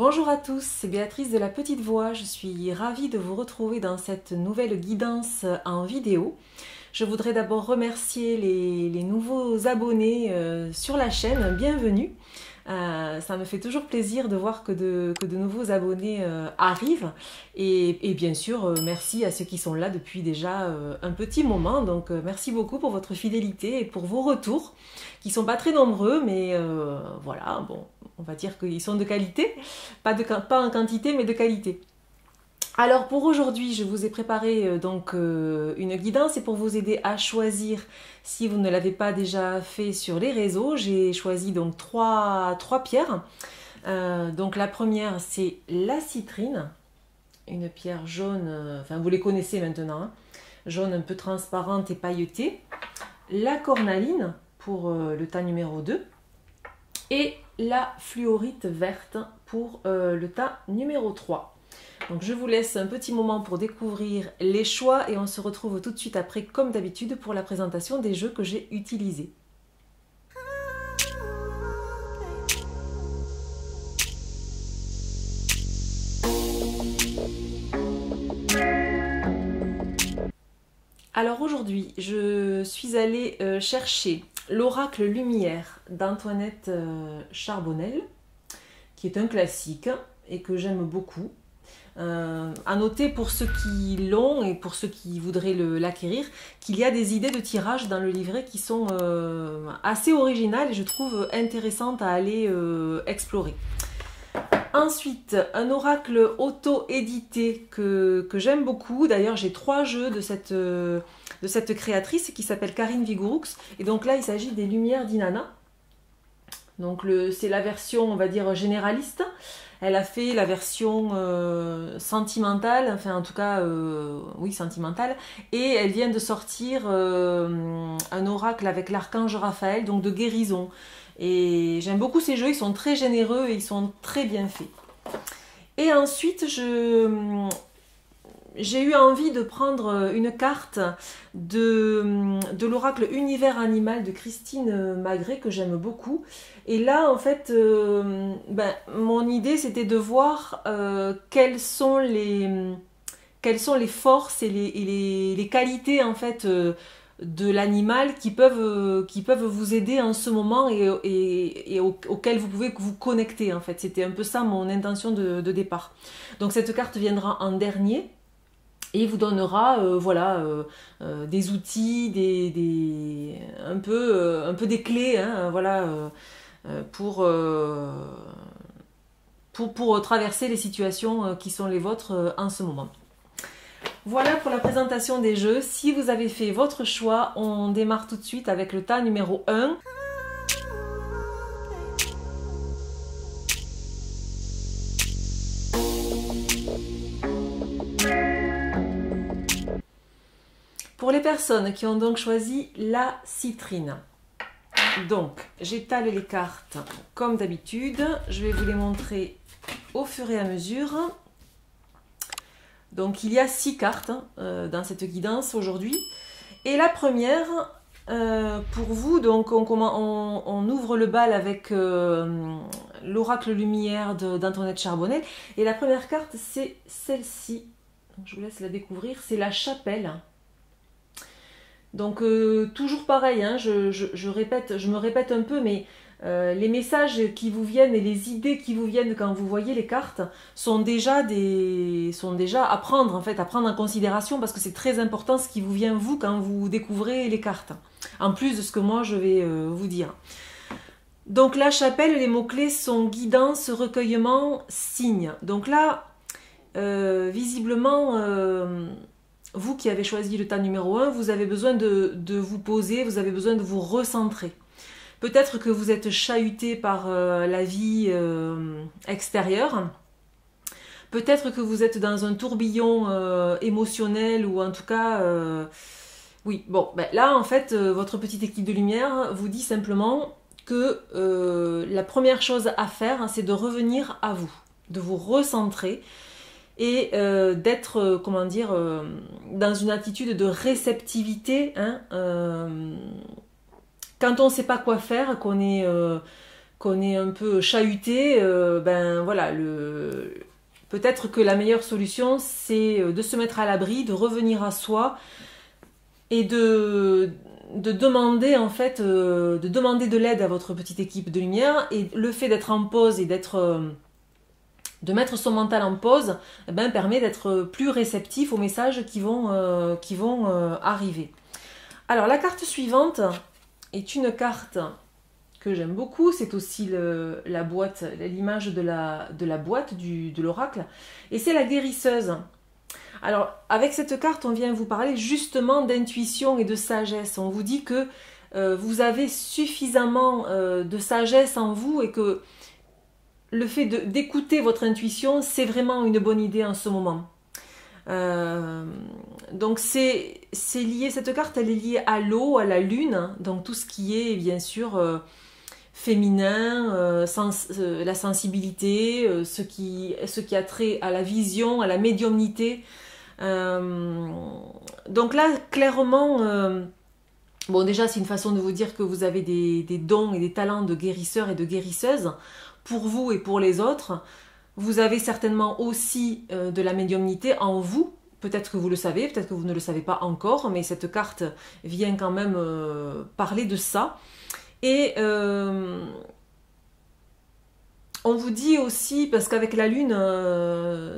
Bonjour à tous, c'est Béatrice de la Petite Voix. Je suis ravie de vous retrouver dans cette nouvelle guidance en vidéo. Je voudrais d'abord remercier les nouveaux abonnés sur la chaîne. Bienvenue. Ça me fait toujours plaisir de voir que de nouveaux abonnés arrivent. Et bien sûr, merci à ceux qui sont là depuis déjà un petit moment. Donc merci beaucoup pour votre fidélité et pour vos retours, qui sont pas très nombreux, mais voilà, bon, on va dire qu'ils sont de qualité. Pas en quantité, mais de qualité. Alors pour aujourd'hui, je vous ai préparé une guidance et pour vous aider à choisir, si vous ne l'avez pas déjà fait sur les réseaux, j'ai choisi donc trois pierres. Donc la première, c'est la citrine, une pierre jaune, enfin vous les connaissez maintenant, hein, jaune un peu transparente et pailletée. La cornaline pour le tas numéro 2 et la fluorite verte pour le tas numéro 3. Donc je vous laisse un petit moment pour découvrir les choix et on se retrouve tout de suite après, comme d'habitude, pour la présentation des jeux que j'ai utilisés. Alors aujourd'hui, je suis allée chercher l'Oracle Lumière d'Antoinette Charbonnel, qui est un classique et que j'aime beaucoup. À noter pour ceux qui l'ont et pour ceux qui voudraient l'acquérir qu'il y a des idées de tirage dans le livret qui sont assez originales et je trouve intéressantes à aller explorer. Ensuite, un oracle auto-édité que j'aime beaucoup. D'ailleurs, j'ai 3 jeux de cette créatrice qui s'appelle Karine Vigouroux. Et donc là, il s'agit des Lumières d'Inanna. Donc c'est la version, on va dire, généraliste. Elle a fait la version sentimentale, enfin en tout cas, oui, sentimentale. Et elle vient de sortir un oracle avec l'archange Raphaël, donc de guérison. Et j'aime beaucoup ces jeux, ils sont très généreux et ils sont très bien faits. Et ensuite, j'ai eu envie de prendre une carte de l'oracle Univers Animal de Christine Magret, que j'aime beaucoup. Et là, en fait, mon idée, c'était de voir quelles sont les forces et les qualités, en fait, de l'animal qui peuvent vous aider en ce moment et auxquelles vous pouvez vous connecter, en fait. C'était un peu ça mon intention de départ. Donc cette carte viendra en dernier. Et vous donnera des outils, un peu des clés, hein, voilà, pour traverser les situations qui sont les vôtres en ce moment. Voilà pour la présentation des jeux. Si vous avez fait votre choix, on démarre tout de suite avec le tas numéro 1. Pour les personnes qui ont donc choisi la citrine, donc j'étale les cartes comme d'habitude, je vais vous les montrer au fur et à mesure. Donc il y a 6 cartes dans cette guidance aujourd'hui. Et la première, pour vous, donc on ouvre le bal avec l'oracle Lumière d'Antoinette Charbonnel. Et la première carte, c'est celle-ci. Je vous laisse la découvrir, c'est la chapelle. Donc toujours pareil, hein, je me répète un peu, mais les messages qui vous viennent et les idées qui vous viennent quand vous voyez les cartes sont déjà à prendre, en fait, à prendre en considération, parce que c'est très important ce qui vous vient vous quand vous découvrez les cartes, en plus de ce que moi je vais vous dire. Donc la chapelle, les mots-clés sont guidance, recueillement, signe. Donc là, visiblement, vous qui avez choisi le tas numéro 1, vous avez besoin de vous poser, vous avez besoin de vous recentrer. Peut-être que vous êtes chahuté par la vie extérieure. Peut-être que vous êtes dans un tourbillon émotionnel ou en tout cas... oui, bon, ben là en fait, votre petite équipe de lumière vous dit simplement que la première chose à faire, c'est de revenir à vous, de vous recentrer et d'être, comment dire, dans une attitude de réceptivité, hein, quand on ne sait pas quoi faire, qu'on est qu'on est un peu chahuté, ben voilà, peut-être que la meilleure solution, c'est de se mettre à l'abri, de revenir à soi et de demander en fait, de demander de l'aide à votre petite équipe de lumière. Et le fait d'être en pause et de mettre son mental en pause, eh ben, permet d'être plus réceptif aux messages qui vont arriver. Alors la carte suivante est une carte que j'aime beaucoup, c'est aussi la boîte, l'image de la boîte de l'oracle, et c'est la guérisseuse. Alors avec cette carte, on vient vous parler justement d'intuition et de sagesse. On vous dit que vous avez suffisamment de sagesse en vous et que le fait d'écouter votre intuition, c'est vraiment une bonne idée en ce moment. Donc c'est lié, cette carte elle est liée à l'eau, à la lune, donc tout ce qui est bien sûr féminin, la sensibilité, ce qui a trait à la vision, à la médiumnité. Donc là clairement, bon déjà c'est une façon de vous dire que vous avez des dons et des talents de guérisseur et de guérisseuse pour vous et pour les autres. Vous avez certainement aussi de la médiumnité en vous. Peut-être que vous le savez, peut-être que vous ne le savez pas encore, mais cette carte vient quand même parler de ça. Et on vous dit aussi, parce qu'avec la lune,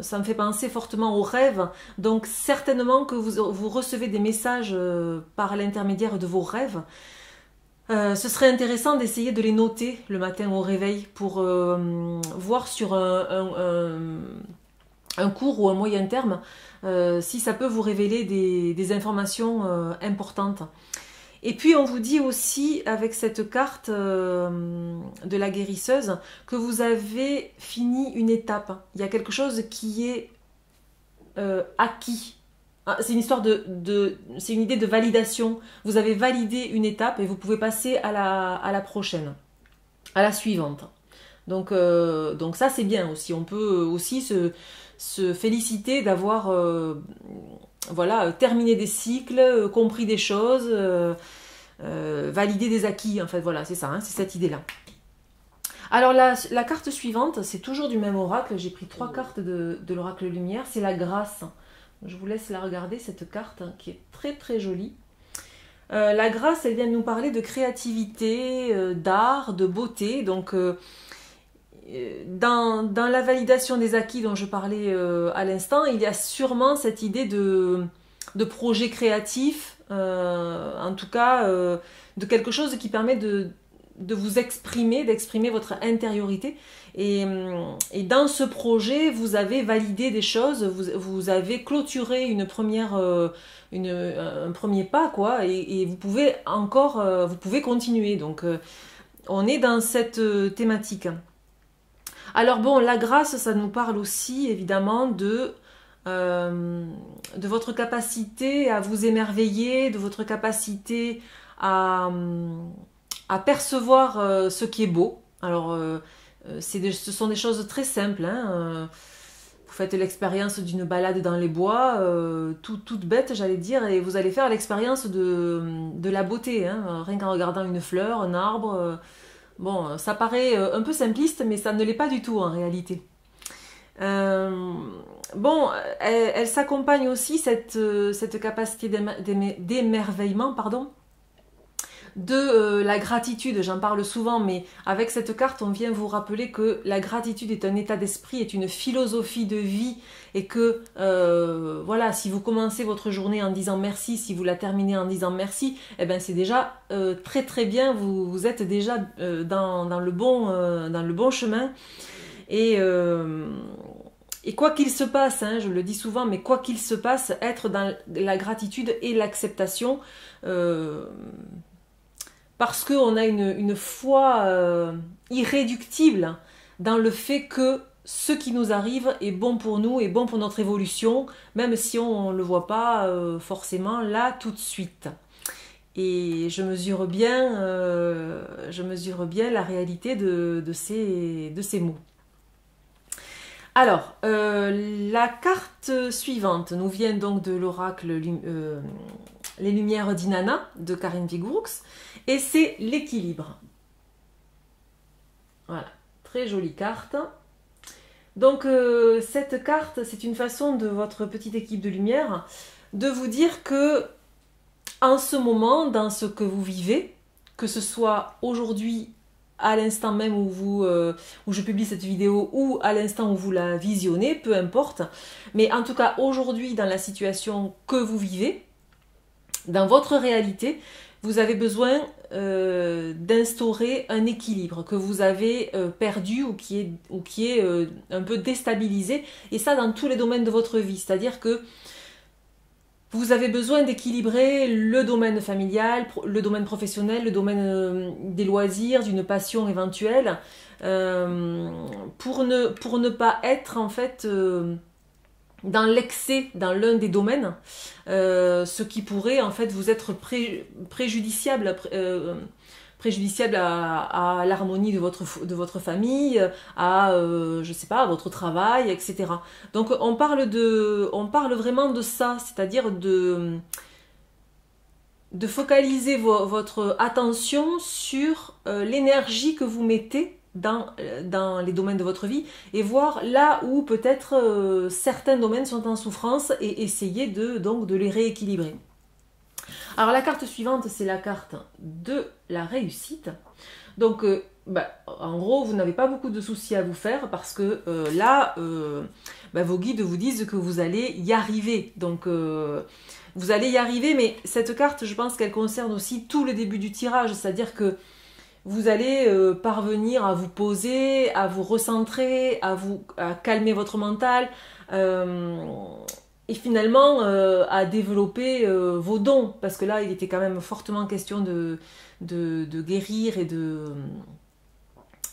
ça me fait penser fortement aux rêves, donc certainement que vous recevez des messages par l'intermédiaire de vos rêves. Ce serait intéressant d'essayer de les noter le matin au réveil pour voir sur un court ou un moyen terme si ça peut vous révéler des informations importantes. Et puis on vous dit aussi avec cette carte de la guérisseuse que vous avez fini une étape. Il y a quelque chose qui est acquis. C'est une histoire c'est une idée de validation. Vous avez validé une étape et vous pouvez passer à la prochaine, à la suivante. Donc ça c'est bien aussi. On peut aussi se féliciter d'avoir voilà, terminé des cycles, compris des choses, validé des acquis. En fait, voilà, c'est ça, hein, c'est cette idée-là. Alors la carte suivante, c'est toujours du même oracle. J'ai pris 3 cartes de l'oracle lumière. C'est la grâce. Je vous laisse la regarder, cette carte hein, qui est très très jolie. La grâce, elle vient nous parler de créativité, d'art, de beauté. Donc dans la validation des acquis dont je parlais à l'instant, il y a sûrement cette idée de projet créatif, en tout cas de quelque chose qui permet de vous exprimer, d'exprimer votre intériorité. Et dans ce projet, vous avez validé des choses, vous avez clôturé un premier pas, quoi, et vous pouvez encore, vous pouvez continuer. Donc, on est dans cette thématique. Alors bon, la grâce, ça nous parle aussi, évidemment, de votre capacité à vous émerveiller, de votre capacité à percevoir ce qui est beau. Alors, ce sont des choses très simples. Hein. Vous faites l'expérience d'une balade dans les bois, toute bête, j'allais dire, et vous allez faire l'expérience de la beauté. Hein. Rien qu'en regardant une fleur, un arbre. Bon, ça paraît un peu simpliste, mais ça ne l'est pas du tout en réalité. Bon, elle s'accompagne aussi, cette capacité d'émerveillement, pardon, de la gratitude. J'en parle souvent, mais avec cette carte, on vient vous rappeler que la gratitude est un état d'esprit, est une philosophie de vie, et que, voilà, si vous commencez votre journée en disant merci, si vous la terminez en disant merci, eh ben c'est déjà très très bien, vous êtes déjà dans le bon chemin. Et quoi qu'il se passe, hein, je le dis souvent, mais quoi qu'il se passe, être dans la gratitude et l'acceptation, parce qu'on a une foi irréductible dans le fait que ce qui nous arrive est bon pour nous, est bon pour notre évolution, même si on ne le voit pas forcément là tout de suite. Et je mesure bien la réalité de ces mots. Alors, la carte suivante nous vient donc de l'oracle Les Lumières d'Inanna de Karin Vigouroux, et c'est l'équilibre. Voilà, très jolie carte. Donc cette carte, c'est une façon de votre petite équipe de lumière de vous dire que en ce moment, dans ce que vous vivez, que ce soit aujourd'hui, à l'instant même où je publie cette vidéo, ou à l'instant où vous la visionnez, peu importe, mais en tout cas aujourd'hui, dans la situation que vous vivez, dans votre réalité, vous avez besoin d'instaurer un équilibre que vous avez perdu ou qui est un peu déstabilisé, et ça dans tous les domaines de votre vie, c'est-à-dire que vous avez besoin d'équilibrer le domaine familial, le domaine professionnel, le domaine des loisirs, d'une passion éventuelle, pour ne pas être en fait dans l'excès dans l'un des domaines, ce qui pourrait en fait vous être préjudiciable à l'harmonie de votre famille, à je sais pas, à votre travail, etc. Donc on parle vraiment de ça, c'est-à-dire de focaliser votre attention sur l'énergie que vous mettez dans les domaines de votre vie, et voir là où peut-être certains domaines sont en souffrance, et essayer donc de les rééquilibrer. Alors la carte suivante, c'est la carte de la réussite. Donc en gros, vous n'avez pas beaucoup de soucis à vous faire, parce que là, vos guides vous disent que vous allez y arriver. Donc vous allez y arriver, mais cette carte, je pense qu'elle concerne aussi tout le début du tirage, c'est-à-dire que vous allez parvenir à vous poser, à vous recentrer, à calmer votre mental, et finalement à développer vos dons, parce que là il était quand même fortement question de guérir et de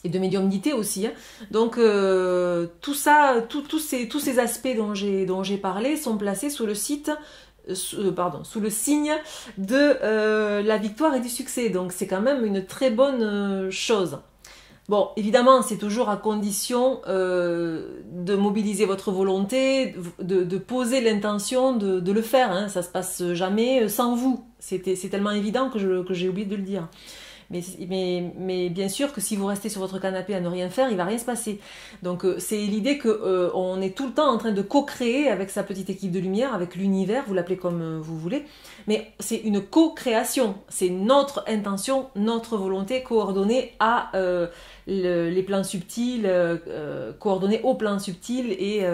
médiumnité aussi, hein. Donc tout ça, tous ces aspects dont j'ai parlé sont placés sous le sous le signe de la victoire et du succès. Donc c'est quand même une très bonne chose. Bon, évidemment, c'est toujours à condition de mobiliser votre volonté, de poser l'intention de le faire, hein. Ça se passe jamais sans vous. C'est tellement évident que j'ai oublié de le dire. Mais bien sûr que si vous restez sur votre canapé à ne rien faire, il va rien se passer. Donc c'est l'idée que on est tout le temps en train de co-créer avec sa petite équipe de lumière, avec l'univers, vous l'appelez comme vous voulez, mais c'est une co-création, c'est notre intention, notre volonté coordonnée à les plans subtils, coordonnée au plan subtil et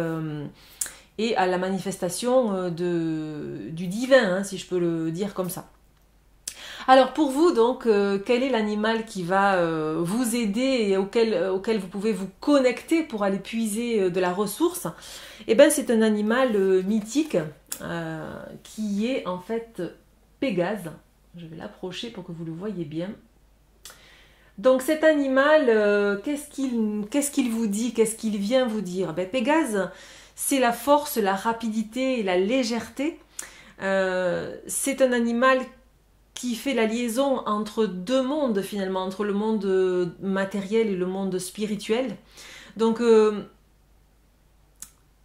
à la manifestation du divin, hein, si je peux le dire comme ça. Alors pour vous donc, quel est l'animal qui va vous aider et auquel vous pouvez vous connecter pour aller puiser de la ressource? Eh bien c'est un animal mythique qui est en fait Pégase. Je vais l'approcher pour que vous le voyez bien. Donc cet animal, qu'est-ce qu'il vous dit? Qu'est-ce qu'il vient vous dire? Pégase, c'est la force, la rapidité et la légèreté. C'est un animal qui fait la liaison entre deux mondes finalement, entre le monde matériel et le monde spirituel. Donc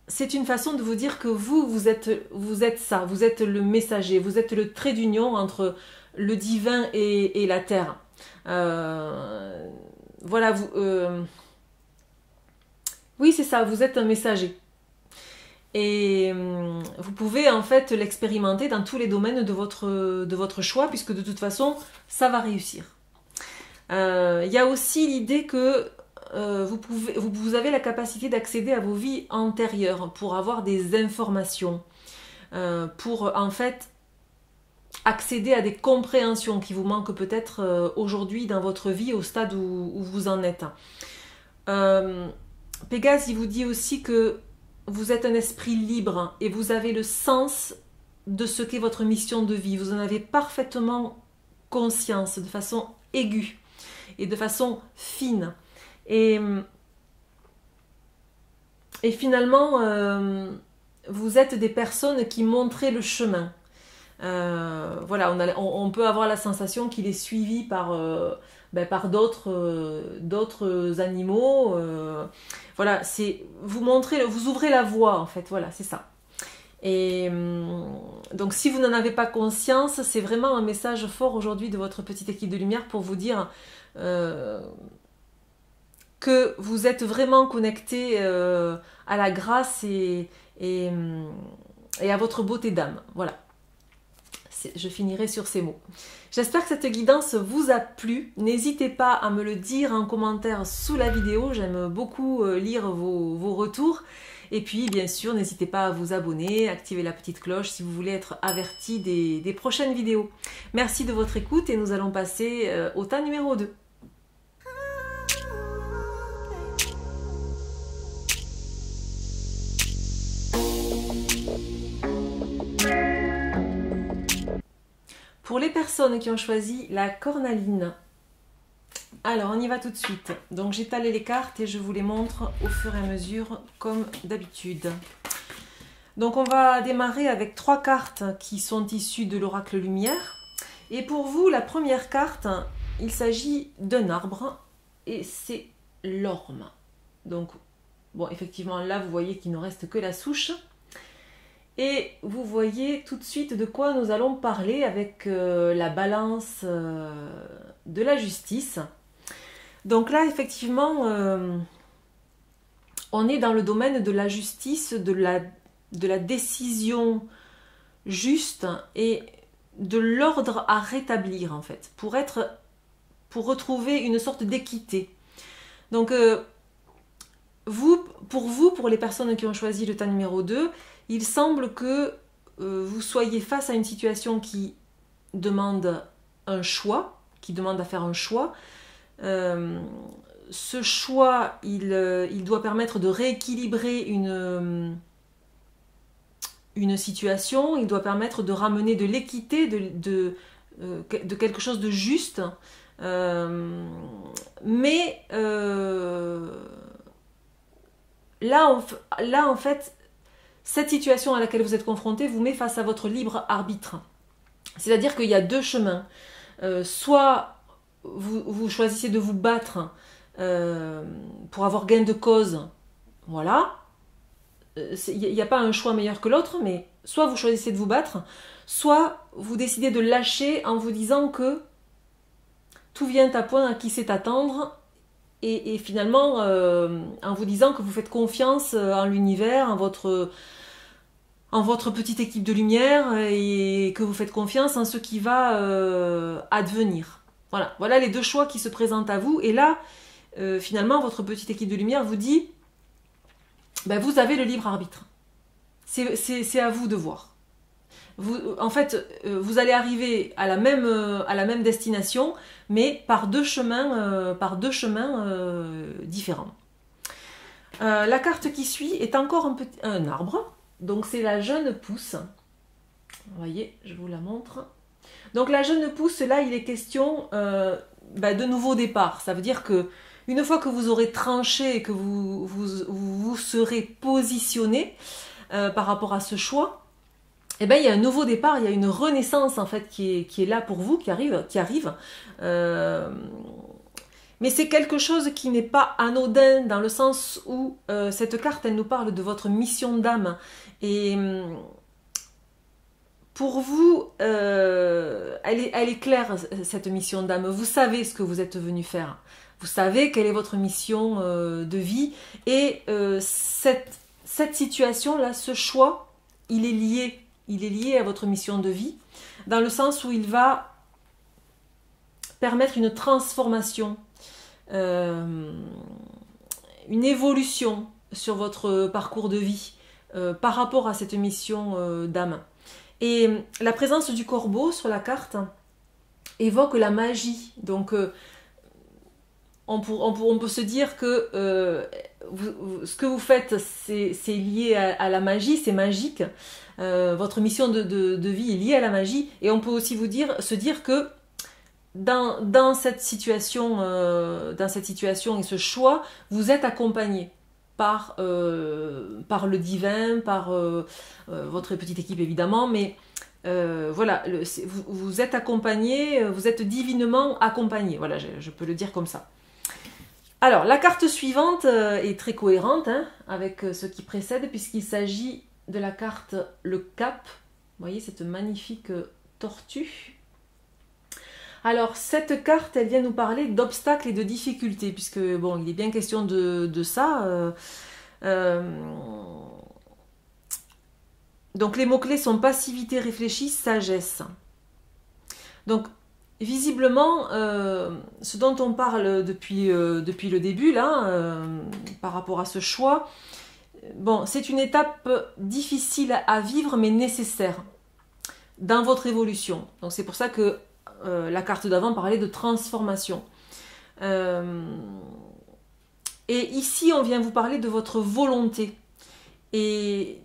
c'est une façon de vous dire que vous êtes ça, vous êtes le messager, vous êtes le trait d'union entre le divin et la terre. Voilà, oui c'est ça, vous êtes un messager. Et vous pouvez en fait l'expérimenter dans tous les domaines de votre choix, puisque de toute façon, ça va réussir. Il y a aussi l'idée que vous avez la capacité d'accéder à vos vies antérieures pour avoir des informations, pour en fait accéder à des compréhensions qui vous manquent peut-être aujourd'hui dans votre vie au stade où vous en êtes. Pégase, il vous dit aussi que vous êtes un esprit libre et vous avez le sens de ce qu'est votre mission de vie. Vous en avez parfaitement conscience de façon aiguë et de façon fine. Et finalement, vous êtes des personnes qui montrent le chemin. Voilà, on peut avoir la sensation qu'il est suivi par d'autres animaux. Voilà, vous ouvrez la voie en fait, voilà, c'est ça. Et donc si vous n'en avez pas conscience, c'est vraiment un message fort aujourd'hui de votre petite équipe de lumière pour vous dire que vous êtes vraiment connecté à la grâce et à votre beauté d'âme. Voilà. Je finirai sur ces mots. J'espère que cette guidance vous a plu. N'hésitez pas à me le dire en commentaire sous la vidéo. J'aime beaucoup lire vos retours. Et puis, bien sûr, n'hésitez pas à vous abonner, activer la petite cloche si vous voulez être averti des prochaines vidéos. Merci de votre écoute et nous allons passer au tas numéro 2. Pour les personnes qui ont choisi la cornaline, alors on y va tout de suite. Donc j'étale les cartes et je vous les montre au fur et à mesure comme d'habitude. Donc on va démarrer avec 3 cartes qui sont issues de l'oracle lumière. Et pour vous, la première carte, il s'agit d'un arbre et c'est l'orme. Donc bon, effectivement là vous voyez qu'il ne reste que la souche. Et vous voyez tout de suite de quoi nous allons parler avec la balance de la justice. Donc là, effectivement, on est dans le domaine de la justice, de la décision juste et de l'ordre à rétablir, en fait, pour retrouver une sorte d'équité. Donc, pour les personnes qui ont choisi le tas numéro 2, il semble que vous soyez face à une situation qui demande un choix, qui demande à faire un choix. Ce choix, il doit permettre de rééquilibrer une situation, il doit permettre de ramener de l'équité, de quelque chose de juste. Mais là, en fait, cette situation à laquelle vous êtes confronté vous met face à votre libre arbitre. C'est-à-dire qu'il y a 2 chemins. Soit vous choisissez de vous battre pour avoir gain de cause, voilà. Il n'y a pas un choix meilleur que l'autre, mais soit vous choisissez de vous battre, soit vous décidez de lâcher en vous disant que tout vient à point à qui sait attendre, et finalement en vous disant que vous faites confiance en l'univers, en votre petite équipe de lumière, et que vous faites confiance en ce qui va advenir. Voilà les 2 choix qui se présentent à vous. Et là, finalement, votre petite équipe de lumière vous dit vous avez le libre arbitre. C'est à vous de voir. En fait, vous allez arriver à la même destination, mais par deux chemins différents. La carte qui suit est encore un arbre. Donc c'est la jeune pousse. Vous voyez, je vous la montre. Donc la jeune pousse, là, il est question de nouveau départ. Ça veut dire que une fois que vous aurez tranché et que vous serez positionné par rapport à ce choix, il y a un nouveau départ, il y a une renaissance en fait qui est là pour vous, qui arrive. Mais c'est quelque chose qui n'est pas anodin dans le sens où cette carte, elle nous parle de votre mission d'âme. Et pour vous, elle est claire, cette mission d'âme. Vous savez ce que vous êtes venu faire. Vous savez quelle est votre mission de vie. Et cette situation-là, ce choix, il est lié à votre mission de vie, dans le sens où il va permettre une transformation, une évolution sur votre parcours de vie par rapport à cette mission d'âme. Et la présence du corbeau sur la carte évoque la magie. Donc on peut se dire que ce que vous faites, c'est lié à la magie, c'est magique. Votre mission de vie est liée à la magie. Et on peut aussi se dire que dans cette situation et ce choix, vous êtes accompagné par le divin, par votre petite équipe évidemment, mais voilà, vous êtes accompagné, vous êtes divinement accompagné. Voilà, je peux le dire comme ça. Alors, la carte suivante est très cohérente avec ce qui précède, puisqu'il s'agit de la carte le cap. Vous voyez cette magnifique tortue. Alors, cette carte, elle vient nous parler d'obstacles et de difficultés, puisque, bon, il est bien question de ça. Donc, les mots-clés sont passivité, réfléchie, sagesse. Donc, visiblement, ce dont on parle depuis le début, là, par rapport à ce choix, bon, c'est une étape difficile à vivre, mais nécessaire dans votre évolution. Donc, c'est pour ça que la carte d'avant parlait de transformation. Et ici, on vient vous parler de votre volonté et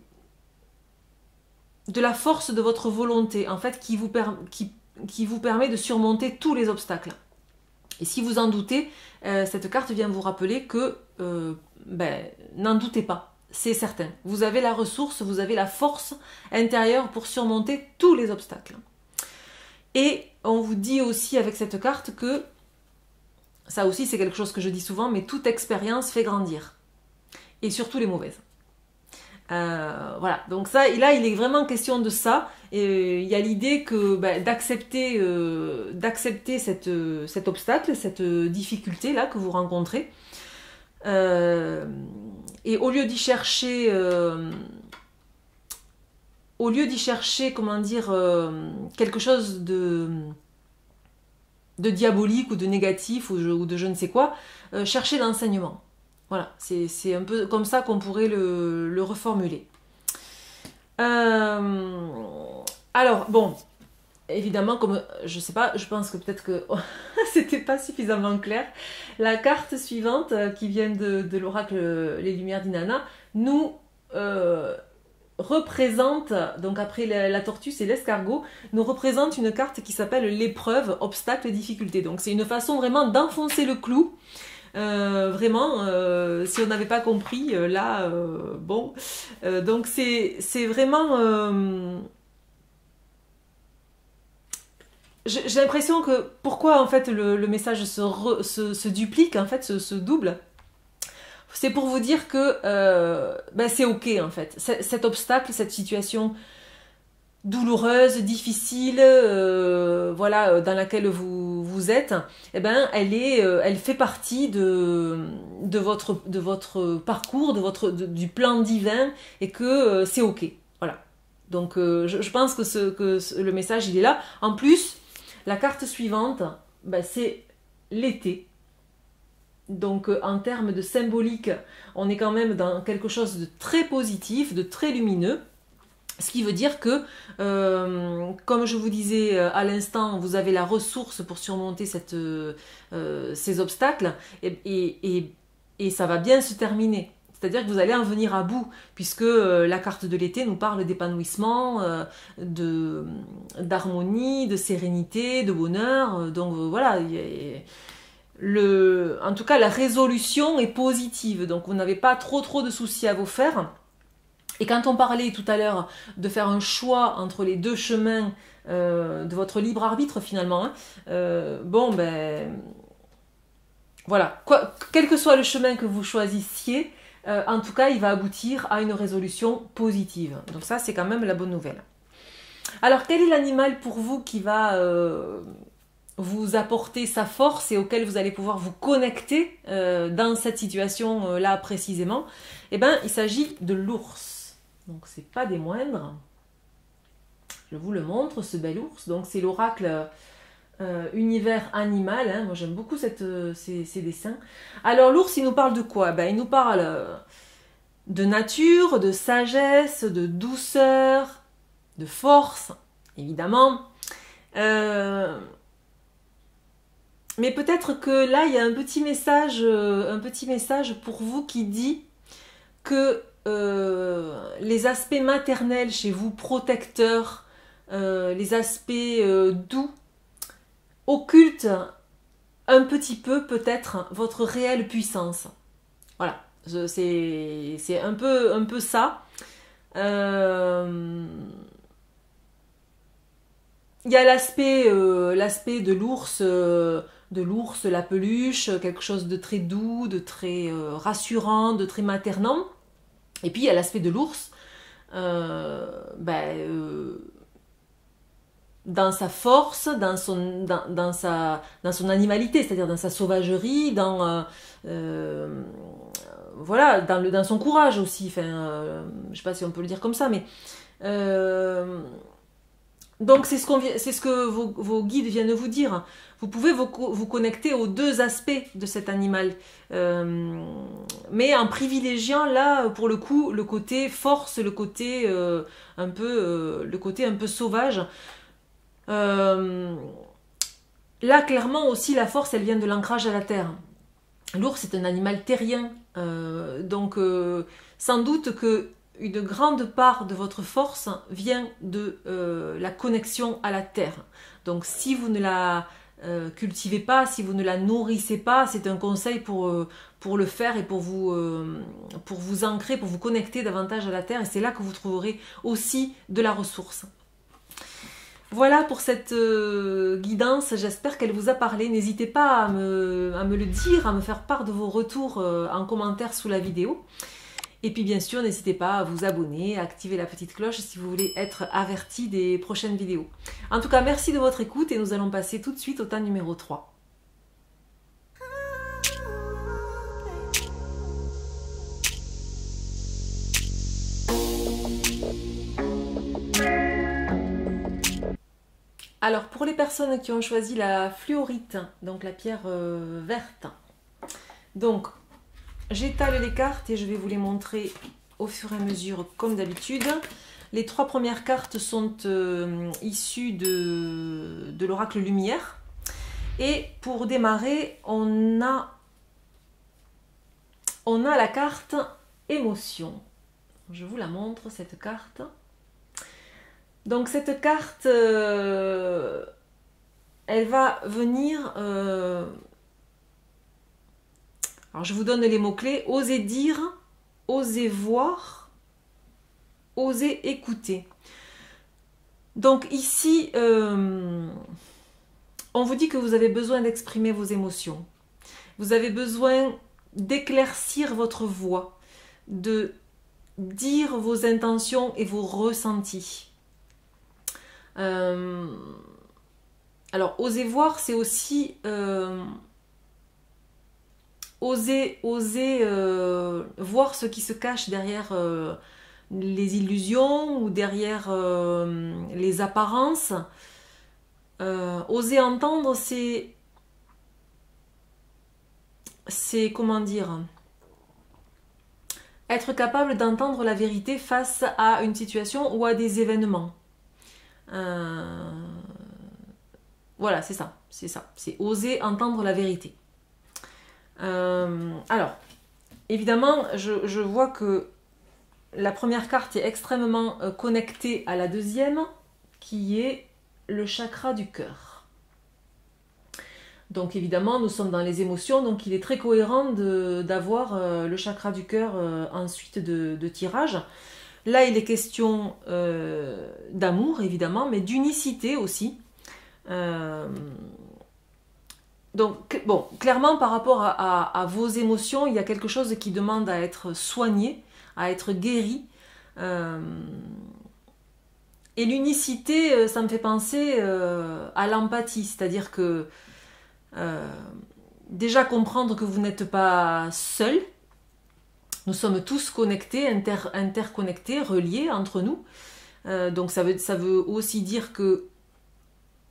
de la force de votre volonté, en fait, qui vous permet de surmonter tous les obstacles. Et si vous en doutez, cette carte vient vous rappeler que n'en doutez pas, c'est certain. Vous avez la ressource, vous avez la force intérieure pour surmonter tous les obstacles. Et on vous dit aussi avec cette carte que, ça aussi c'est quelque chose que je dis souvent, mais toute expérience fait grandir. Et surtout les mauvaises. Voilà, donc ça, là il est vraiment question de ça. Et il y a l'idée que d'accepter cet obstacle, cette difficulté là que vous rencontrez. Et au lieu d'y chercher, comment dire, quelque chose de diabolique ou de négatif ou de je ne sais quoi, cherchez l'enseignement. Voilà, c'est un peu comme ça qu'on pourrait le reformuler. Alors, bon, évidemment, comme je sais pas, je pense que peut-être que c'était pas suffisamment clair. La carte suivante qui vient de l'oracle Les Lumières d'Inanna nous représente, donc après la tortue c'est l'escargot, nous représente une carte qui s'appelle l'épreuve, obstacle, difficulté. Donc c'est une façon vraiment d'enfoncer le clou. Vraiment, si on n'avait pas compris, là, bon. Donc c'est vraiment... J'ai l'impression que pourquoi en fait le message se duplique, en fait, se double. C'est pour vous dire que c'est ok en fait. Cet obstacle, cette situation douloureuse, difficile, voilà, dans laquelle vous êtes, eh ben, elle fait partie de votre parcours, du plan divin, et que c'est ok. Voilà. Donc je pense que le message il est là. En plus, la carte suivante, c'est l'été. Donc en termes de symbolique, on est quand même dans quelque chose de très positif, de très lumineux. Ce qui veut dire que, comme je vous disais à l'instant, vous avez la ressource pour surmonter ces obstacles et ça va bien se terminer. C'est-à-dire que vous allez en venir à bout, puisque la carte de l'été nous parle d'épanouissement, d'harmonie, de sérénité, de bonheur. Donc voilà, en tout cas la résolution est positive, donc vous n'avez pas trop de soucis à vous faire. Et quand on parlait tout à l'heure de faire un choix entre les deux chemins de votre libre arbitre finalement, voilà, quel que soit le chemin que vous choisissiez, en tout cas il va aboutir à une résolution positive. Donc ça c'est quand même la bonne nouvelle. Alors quel est l'animal pour vous qui va vous apporter sa force et auquel vous allez pouvoir vous connecter dans cette situation là précisément? Eh bien il s'agit de l'ours. Donc c'est pas des moindres. Je vous le montre, ce bel ours. Donc c'est l'oracle univers animal. Hein. Moi j'aime beaucoup ces dessins. Alors l'ours, il nous parle de quoi? Il nous parle de nature, de sagesse, de douceur, de force, évidemment. Mais peut-être que là, il y a un petit message pour vous qui dit que les aspects maternels chez vous, protecteurs, les aspects doux, occultent un petit peu peut-être votre réelle puissance. Voilà, c'est un peu ça. Il y a l'aspect de l'ours, la peluche, quelque chose de très doux, de très rassurant, de très maternant. Et puis il y a l'aspect de l'ours, dans sa force, dans son animalité, c'est-à-dire dans sa sauvagerie, voilà, dans son courage aussi. Enfin, je sais pas si on peut le dire comme ça, mais donc c'est ce que vos guides viennent vous dire. Vous pouvez vous connecter aux deux aspects de cet animal, mais en privilégiant là pour le coup le côté force, le côté un peu sauvage. Là clairement aussi la force elle vient de l'ancrage à la terre. L'ours est un animal terrien, donc sans doute que une grande part de votre force vient de la connexion à la terre. Donc si vous ne la cultivez pas, si vous ne la nourrissez pas, c'est un conseil pour le faire et pour vous ancrer, pour vous connecter davantage à la terre. Et c'est là que vous trouverez aussi de la ressource. Voilà pour cette guidance, j'espère qu'elle vous a parlé. N'hésitez pas à me le dire, à me faire part de vos retours en commentaire sous la vidéo. Et puis bien sûr, n'hésitez pas à vous abonner, à activer la petite cloche si vous voulez être averti des prochaines vidéos. En tout cas, merci de votre écoute et nous allons passer tout de suite au tas numéro 3. Alors, pour les personnes qui ont choisi la fluorite, donc la pierre verte, donc j'étale les cartes et je vais vous les montrer au fur et à mesure comme d'habitude. Les 3 premières cartes sont issues de l'oracle lumière. Et pour démarrer, on a la carte émotion. Je vous la montre, cette carte. Donc cette carte, elle va venir... alors je vous donne les mots-clés. Oser dire, oser voir, oser écouter. Donc ici, on vous dit que vous avez besoin d'exprimer vos émotions. Vous avez besoin d'éclaircir votre voix, de dire vos intentions et vos ressentis. Alors, oser voir, c'est aussi oser voir ce qui se cache derrière les illusions ou derrière les apparences. Oser entendre, c'est comment dire, être capable d'entendre la vérité face à une situation ou à des événements. Voilà, c'est ça, c'est oser entendre la vérité. Alors, évidemment, je vois que la première carte est extrêmement connectée à la deuxième, qui est le chakra du cœur. Donc évidemment, nous sommes dans les émotions, donc il est très cohérent d'avoir le chakra du cœur ensuite de tirage. Là, il est question d'amour, évidemment, mais d'unicité aussi. Donc, bon, clairement, par rapport à vos émotions, il y a quelque chose qui demande à être soigné, à être guéri. Et l'unicité, ça me fait penser à l'empathie, c'est-à-dire que déjà comprendre que vous n'êtes pas seul. Nous sommes tous connectés, interconnectés, reliés entre nous. Donc ça veut aussi dire que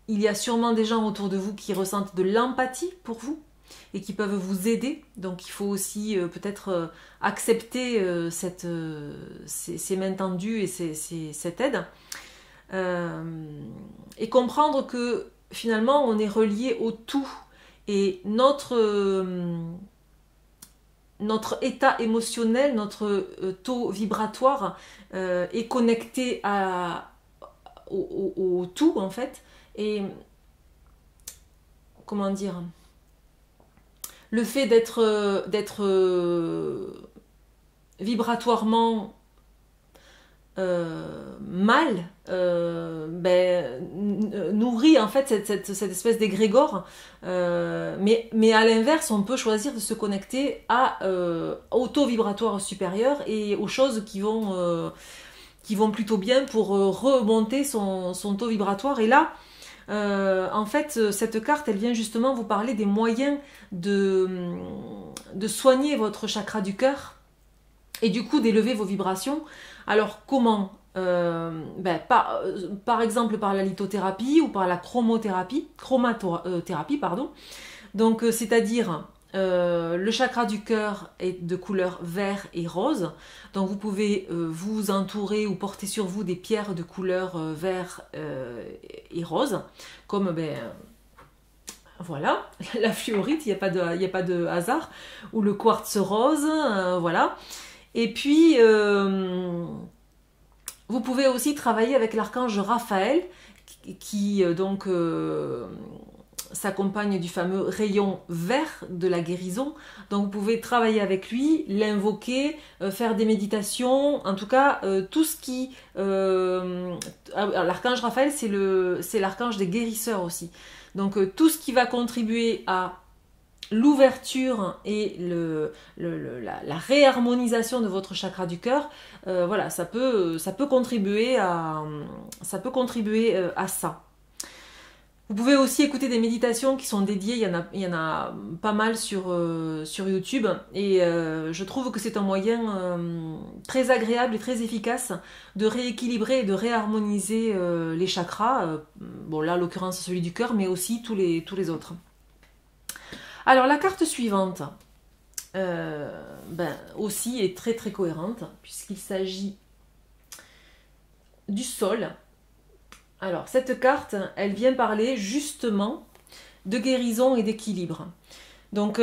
il y a sûrement des gens autour de vous qui ressentent de l'empathie pour vous et qui peuvent vous aider. Donc il faut aussi peut-être accepter ces mains tendues et cette aide. Et comprendre que finalement on est relié au tout. Et notre état émotionnel, notre taux vibratoire est connecté au tout en fait. Et comment dire, le fait d'être vibratoirement mal nourrit en fait cette espèce d'égrégore, mais à l'inverse on peut choisir de se connecter au taux vibratoire supérieur et aux choses qui vont qui vont plutôt bien pour remonter son taux vibratoire. Et là, en fait, cette carte, elle vient justement vous parler des moyens de soigner votre chakra du cœur et du coup d'élever vos vibrations. Alors comment par exemple par la lithothérapie ou par la chromatothérapie, pardon. Donc c'est-à-dire le chakra du cœur est de couleur vert et rose. Donc vous pouvez vous entourer ou porter sur vous des pierres de couleur vert et rose, comme voilà, la fluorite, il n'y a pas de hasard, ou le quartz rose, voilà. Et puis vous pouvez aussi travailler avec l'archange Raphaël qui donc s'accompagne du fameux rayon vert de la guérison. Donc vous pouvez travailler avec lui, l'invoquer, faire des méditations, en tout cas tout ce qui... l'archange Raphaël, c'est l'archange des guérisseurs aussi. Donc tout ce qui va contribuer à l'ouverture et la réharmonisation de votre chakra du cœur, voilà, ça peut contribuer à ça. Vous pouvez aussi écouter des méditations qui sont dédiées, il y en a pas mal sur YouTube, et je trouve que c'est un moyen très agréable et très efficace de rééquilibrer et de réharmoniser les chakras, bon là en l'occurrence celui du cœur, mais aussi tous les autres. Alors la carte suivante aussi est très très cohérente puisqu'il s'agit du sol. Alors cette carte, elle vient parler justement de guérison et d'équilibre. Donc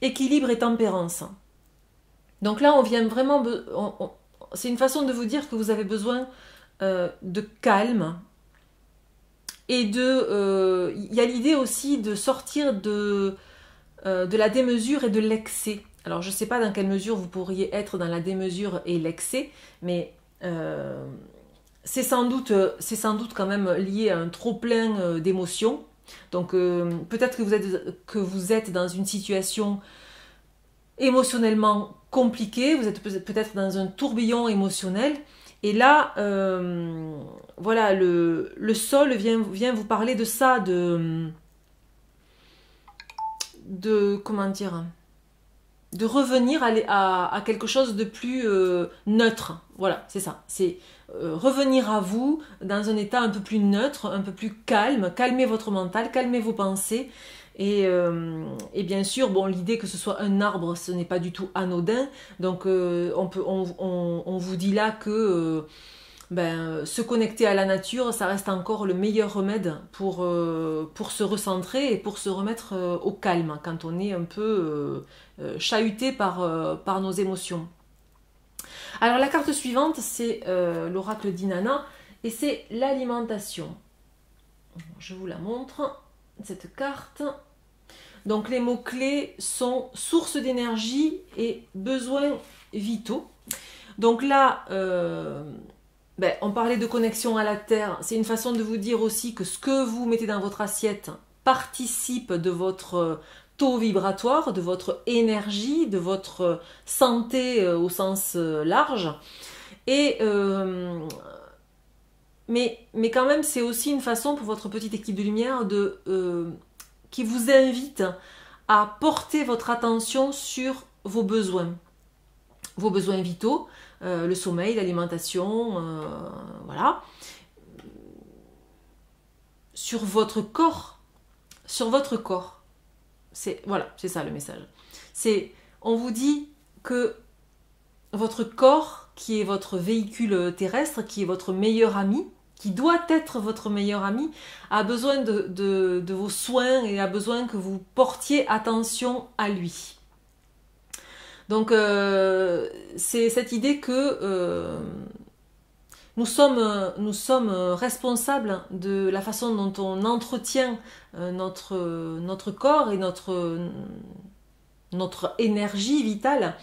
équilibre et tempérance. Donc là on vient vraiment, c'est une façon de vous dire que vous avez besoin de calme. Et il y a l'idée aussi de sortir de la démesure et de l'excès. Alors je ne sais pas dans quelle mesure vous pourriez être dans la démesure et l'excès, mais c'est sans doute quand même lié à un trop-plein d'émotions. Donc peut-être que vous êtes dans une situation émotionnellement compliquée, vous êtes peut-être dans un tourbillon émotionnel. Et là, voilà, le sol vient vous parler de ça, de comment dire, de revenir à quelque chose de plus neutre. Voilà, c'est ça. C'est revenir à vous dans un état un peu plus neutre, un peu plus calme. Calmez votre mental, calmez vos pensées. Et bien sûr, bon, l'idée que ce soit un arbre, ce n'est pas du tout anodin. Donc on vous dit là que se connecter à la nature, ça reste encore le meilleur remède pour se recentrer et pour se remettre au calme quand on est un peu chahuté par nos émotions. Alors la carte suivante, c'est l'oracle d'Inanna et c'est l'alimentation. Je vous la montre, cette carte. Donc les mots-clés sont source d'énergie et besoins vitaux. Donc là, on parlait de connexion à la terre. C'est une façon de vous dire aussi que ce que vous mettez dans votre assiette participe de votre taux vibratoire, de votre énergie, de votre santé au sens large. Et mais quand même, c'est aussi une façon pour votre petite équipe de lumière qui vous invite à porter votre attention sur vos besoins vitaux, le sommeil, l'alimentation, voilà, sur votre corps, voilà, c'est ça le message. On vous dit que votre corps, qui est votre véhicule terrestre, qui est votre meilleur ami, qui doit être votre meilleur ami, a besoin de vos soins et a besoin que vous portiez attention à lui. Donc c'est cette idée que nous sommes responsables de la façon dont on entretient notre corps et notre énergie vitale.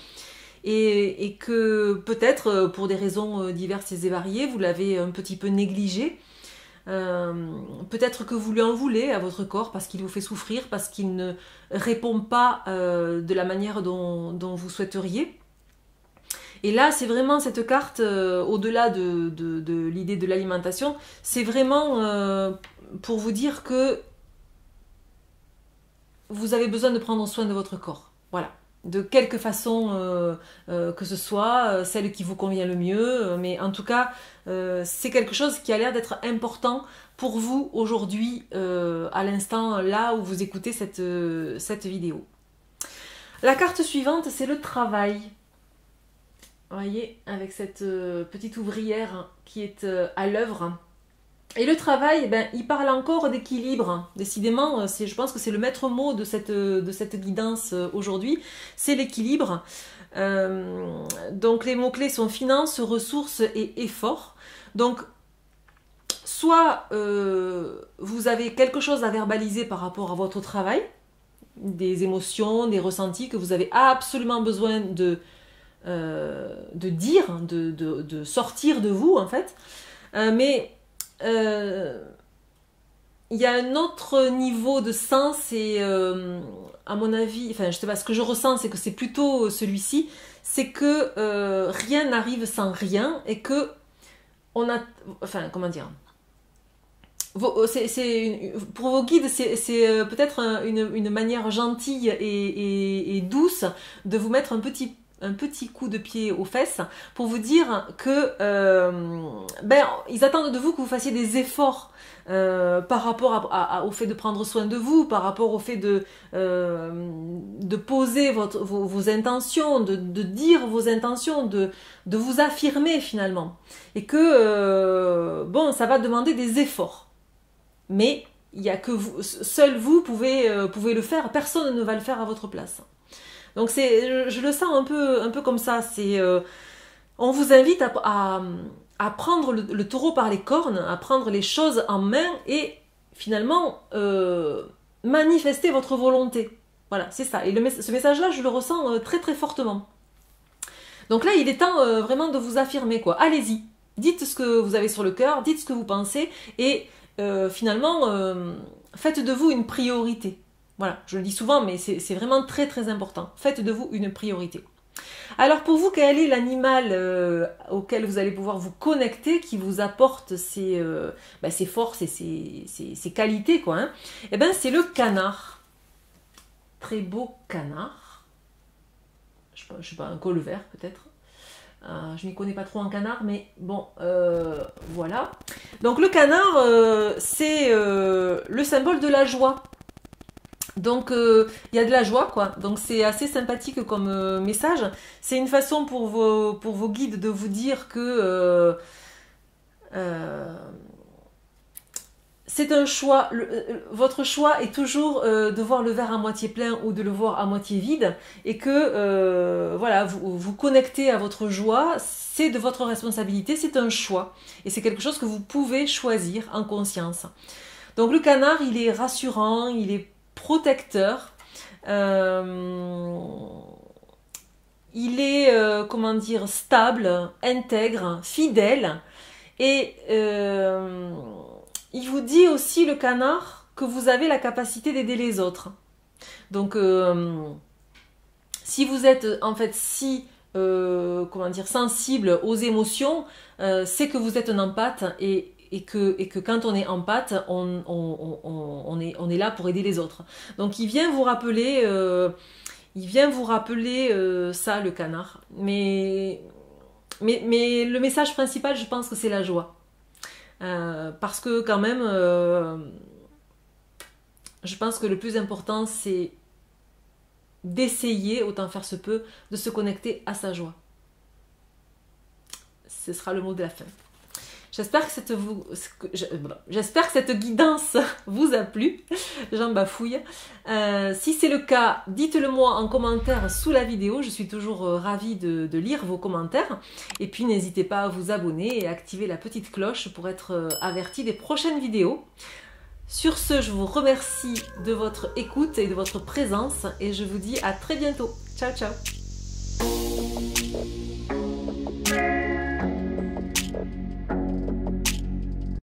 Et que peut-être pour des raisons diverses et variées, vous l'avez un petit peu négligé. Peut-être que vous lui en voulez à votre corps parce qu'il vous fait souffrir, parce qu'il ne répond pas de la manière dont vous souhaiteriez. Et là, c'est vraiment cette carte, au-delà de l'idée de l'alimentation, c'est vraiment pour vous dire que vous avez besoin de prendre soin de votre corps. Voilà. De quelque façon que ce soit, celle qui vous convient le mieux, mais en tout cas, c'est quelque chose qui a l'air d'être important pour vous aujourd'hui, à l'instant là où vous écoutez cette vidéo. La carte suivante, c'est le travail. Vous voyez, avec cette petite ouvrière qui est à l'œuvre. Et le travail, ben, il parle encore d'équilibre. Décidément, je pense que c'est le maître mot de cette guidance aujourd'hui, c'est l'équilibre. Donc les mots-clés sont finances, ressources et effort. Donc, soit vous avez quelque chose à verbaliser par rapport à votre travail, des émotions, des ressentis que vous avez absolument besoin de dire, de sortir de vous en fait. Mais il y a un autre niveau de sens et à mon avis, enfin je sais pas, ce que je ressens c'est que c'est plutôt celui-ci, c'est que rien n'arrive sans rien et que on a, enfin comment dire, pour vos guides c'est peut-être une manière gentille et douce de vous mettre un petit coup de pied aux fesses pour vous dire que ben, ils attendent de vous que vous fassiez des efforts par rapport au fait de prendre soin de vous, par rapport au fait de poser vos intentions, de dire vos intentions, de vous affirmer finalement. Et que bon, ça va demander des efforts. Mais il n'y a que vous, seul vous pouvez le faire, personne ne va le faire à votre place. Donc je le sens un peu comme ça. On vous invite à prendre le taureau par les cornes, à prendre les choses en main et finalement manifester votre volonté. Voilà, c'est ça. Et ce message-là, je le ressens très très fortement. Donc là, il est temps vraiment de vous affirmer, quoi. Allez-y, dites ce que vous avez sur le cœur, dites ce que vous pensez et finalement, faites de vous une priorité. Voilà, je le dis souvent, mais c'est vraiment très très important. Faites de vous une priorité. Alors pour vous, quel est l'animal auquel vous allez pouvoir vous connecter, qui vous apporte ses forces et ses qualités, quoi, hein? Eh bien, c'est le canard. Très beau canard. Je sais pas, un colvert peut-être. Je m'y connais pas trop en canard, mais bon, voilà. Donc le canard, c'est le symbole de la joie. Donc il y a de la joie, quoi. Donc c'est assez sympathique comme message. C'est une façon pour vos guides de vous dire que c'est un choix. Votre choix est toujours de voir le verre à moitié plein ou de le voir à moitié vide, et que voilà, vous connectez à votre joie. C'est de votre responsabilité. C'est un choix, et c'est quelque chose que vous pouvez choisir en conscience. Donc le canard, il est rassurant, il est protecteur, il est comment dire, stable, intègre, fidèle, et il vous dit aussi, le canard, que vous avez la capacité d'aider les autres. Donc si vous êtes en fait comment dire, sensible aux émotions, c'est que vous êtes un empathe, et que quand on est empathe, on est là pour aider les autres. Donc il vient vous rappeler, ça, le canard. Mais le message principal, je pense que c'est la joie. Parce que quand même, je pense que le plus important, c'est d'essayer, autant faire se peut, de se connecter à sa joie. Ce sera le mot de la fin. J'espère que cette guidance vous a plu. J'en bafouille. Si c'est le cas, dites-le moi en commentaire sous la vidéo. Je suis toujours ravie de lire vos commentaires. Et puis n'hésitez pas à vous abonner et à activer la petite cloche pour être averti des prochaines vidéos. Sur ce, je vous remercie de votre écoute et de votre présence. Et je vous dis à très bientôt. Ciao, ciao.